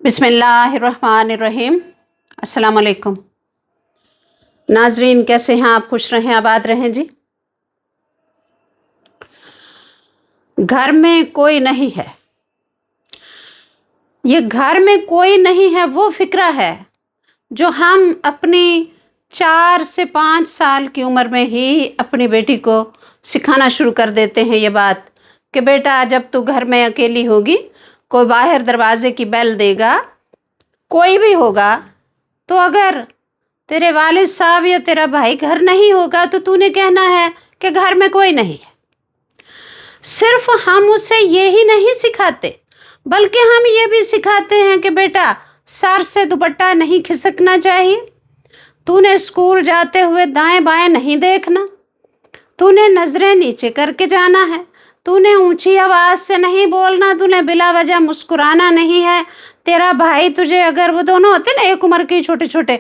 बिस्मिल्लाहिर्रहमानिर्रहीम। अस्सलाम वालेकुम नाजरीन, कैसे हैं आप? खुश रहें, आबाद रहें जी। घर में कोई नहीं है, ये घर में कोई नहीं है वो फिक्रा है जो हम अपनी 4 से 5 साल की उम्र में ही अपनी बेटी को सिखाना शुरू कर देते हैं। ये बात कि बेटा जब तू घर में अकेली होगी, कोई बाहर दरवाजे की बेल देगा, कोई भी होगा, तो अगर तेरे वालिद साहब या तेरा भाई घर नहीं होगा तो तूने कहना है कि घर में कोई नहीं है। सिर्फ हम उसे ये ही नहीं सिखाते, बल्कि हम ये भी सिखाते हैं कि बेटा सर से दुपट्टा नहीं खिसकना चाहिए, तूने स्कूल जाते हुए दाएं बाएं नहीं देखना, तूने नजरें नीचे करके जाना है, तूने ऊंची आवाज से नहीं बोलना, तूने बिला वजह मुस्कुराना नहीं है। तेरा भाई तुझे, अगर वो दोनों होते ना एक उम्र के छोटे छोटे,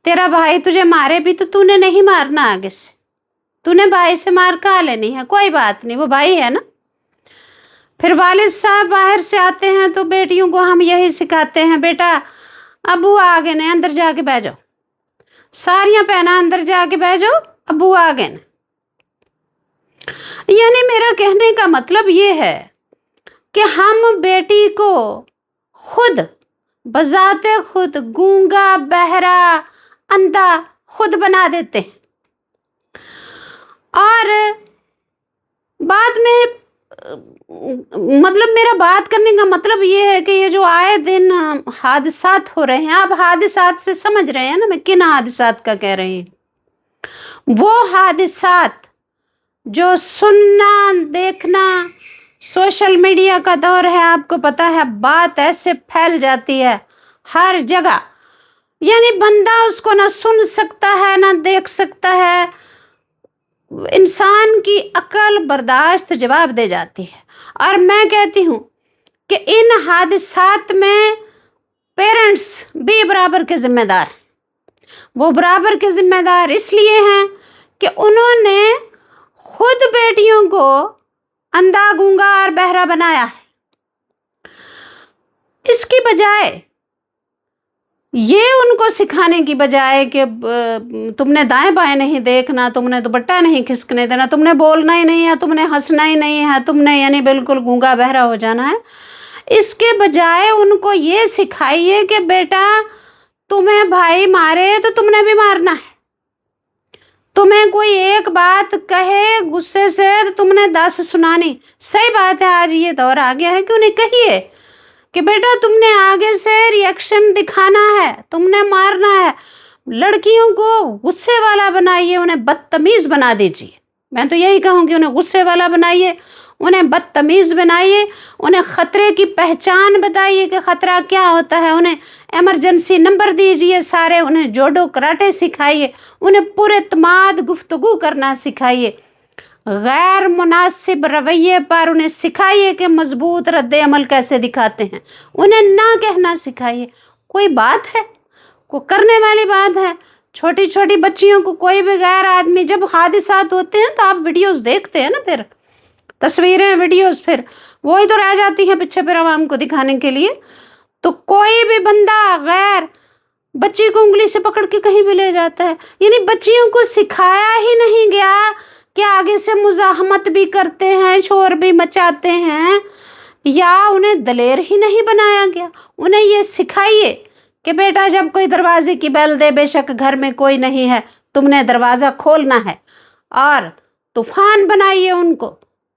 तेरा भाई तुझे मारे भी तो तूने नहीं मारना आगे से, तूने भाई से मार खा लेनी है, कोई बात नहीं, वो भाई है ना। फिर वालिद साहब बाहर से आते हैं तो बेटियों को हम यही सिखाते हैं, बेटा अबू आ गए ने, अंदर जाके बैठ जाओ, साड़ियाँ पहना, अंदर जाके बैठ जाओ, अबू आ गए ने। यानी मेरा कहने का मतलब ये है कि हम बेटी को खुद बजाते खुद गूंगा, बहरा, अंधा खुद बना देते हैं। और बाद में मतलब मेरा बात करने का मतलब ये है कि ये जो आए दिन हादसात हो रहे हैं, आप हादसात से समझ रहे हैं ना मैं किन हादसात का कह रही हूँ। वो हादसात जो सुनना देखना, सोशल मीडिया का दौर है, आपको पता है, बात ऐसे फैल जाती है हर जगह, यानी बंदा उसको ना सुन सकता है ना देख सकता है, इंसान की अकल बर्दाश्त जवाब दे जाती है। और मैं कहती हूँ कि इन हादसात में पेरेंट्स भी बराबर के जिम्मेदार हैं। वो बराबर के जिम्मेदार इसलिए हैं कि उन्होंने खुद बेटियों को अंधा, गूंगा और बहरा बनाया है। इसकी बजाय ये उनको सिखाने की बजाय कि तुमने दाएं बाएं नहीं देखना, तुमने दुपट्टा नहीं खिसकने देना, तुमने बोलना ही नहीं है, तुमने हंसना ही नहीं है, तुमने यानी बिल्कुल गूंगा बहरा हो जाना है, इसके बजाय उनको ये सिखाइए कि बेटा तुम्हें भाई मारे तो तुमने भी मारना है, तुम्हें कोई एक बात कहे गुस्से से तो तुमने 10 सुनानी। सही बात है, आज ये दौर आ गया है कि उन्हें कहिए कि बेटा तुमने आगे से रिएक्शन दिखाना है, तुमने मारना है। लड़कियों को गुस्से वाला बनाइए, उन्हें बदतमीज बना दीजिए। मैं तो यही कहूँगी, उन्हें गुस्से वाला बनाइए, उन्हें बदतमीज बनाइए, उन्हें खतरे की पहचान बताइए कि खतरा क्या होता है, उन्हें इमरजेंसी नंबर दीजिए सारे, उन्हें जोडो कराटे सिखाइए, उन्हें पूरे तमाद गुफ्तगू करना सिखाइए, गैर मुनासिब रवैये पर उन्हें सिखाइए कि मजबूत रद्द अमल कैसे दिखाते हैं, उन्हें ना कहना सिखाइए। कोई बात है, को करने वाली बात है। छोटी छोटी बच्चियों को कोई भी गैर आदमी, जब हादसात होते हैं तो आप वीडियोस देखते हैं ना, फिर तस्वीरें वीडियोस फिर वही तो रह जाती हैं पीछे फिर आवाम को दिखाने के लिए। तो कोई भी बंदा गैर बच्ची को उंगली से पकड़ के कहीं भी ले जाता है, यानी बच्चियों को सिखाया ही नहीं गया कि आगे से मुजाहमत भी करते हैं, शोर भी मचाते हैं, या उन्हें दलेर ही नहीं बनाया गया। उन्हें ये सिखाइए कि बेटा जब कोई दरवाजे की बेल दे, बेशक घर में कोई नहीं है, तुमने दरवाज़ा खोलना है। और तूफान बनाइए उनको,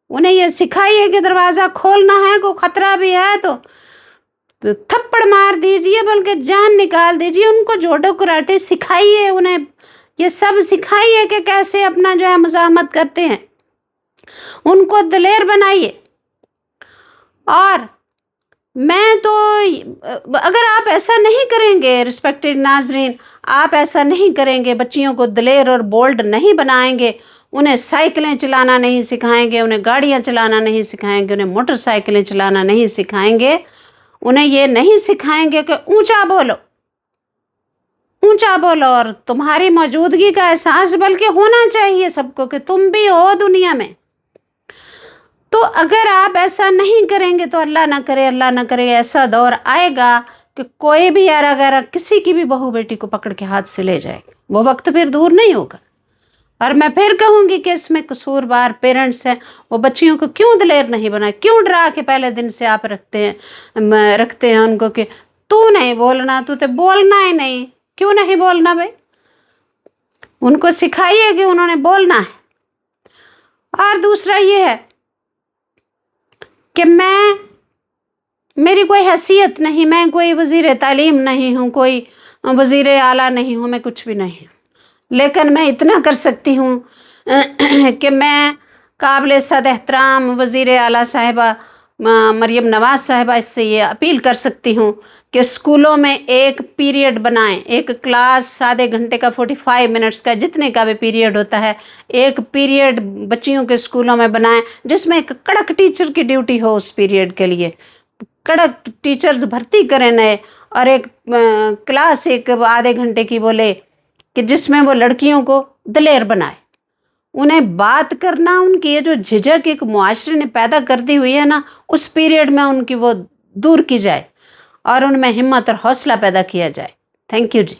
उन्हें ये सिखाइए कि दरवाज़ा खोलना है, को खतरा भी है तो थप्पड़ मार दीजिए, बल्कि जान निकाल दीजिए। उनको जोडो कराटे सिखाइए, उन्हें ये सब सिखाइए कि कैसे अपना जो है मुजाहमत करते हैं, उनको दलेर बनाइए। और मैं तो अगर आप ऐसा नहीं करेंगे रिस्पेक्टेड नाजरीन, आप ऐसा नहीं करेंगे, बच्चियों को दलेर और बोल्ड नहीं बनाएंगे, उन्हें साइकिलें चलाना नहीं सिखाएंगे, उन्हें गाड़ियाँ चलाना नहीं सिखाएंगे, उन्हें मोटरसाइकिलें चलाना नहीं सिखाएंगे, उन्हें ये नहीं सिखाएंगे कि ऊंचा बोलो, ऊंचा बोलो, और तुम्हारी मौजूदगी का एहसास बल्कि होना चाहिए सबको कि तुम भी हो दुनिया में। तो अगर आप ऐसा नहीं करेंगे तो अल्लाह ना करे ऐसा दौर आएगा कि कोई भी यार अगर किसी की भी बहू बेटी को पकड़ के हाथ से ले जाएगा, वो वक्त फिर दूर नहीं होगा। और मैं फिर कहूँगी कि इसमें कसूरवार पेरेंट्स हैं। वो बच्चियों को क्यों दिलेर नहीं बनाए, क्यों डरा के पहले दिन से आप रखते हैं उनको कि तू नहीं बोलना, तू तो बोलना ही नहीं। क्यों नहीं बोलना भाई? उनको सिखाइए कि उन्होंने बोलना है। और दूसरा ये है कि मेरी कोई हैसियत नहीं, मैं कोई वज़ीर तालीम नहीं हूँ, कोई वज़ीर आला नहीं हूँ, मैं कुछ भी नहीं हूँ। लेकिन मैं इतना कर सकती हूँ कि मैं काबिल सद एहतराम वज़ीर आला साहिबा मरियम नवाज़ साहिबा इससे ये अपील कर सकती हूँ कि स्कूलों में एक पीरियड बनाएं, एक क्लास आधे घंटे का 45 मिनट्स का जितने का भी पीरियड होता है, एक पीरियड बच्चियों के स्कूलों में बनाएं जिसमें एक कड़क टीचर की ड्यूटी हो। उस पीरियड के लिए कड़क टीचर्स भर्ती करें नए, और एक क्लास एक आधे घंटे की बोले कि जिसमें वो लड़कियों को दिलेर बनाए। उन्हें बात करना, उनकी ये जो झिझक एक मुआशरे ने पैदा कर दी हुई है ना, उस पीरियड में उनकी वो दूर की जाए और उनमें हिम्मत और हौसला पैदा किया जाए। Thank you ji.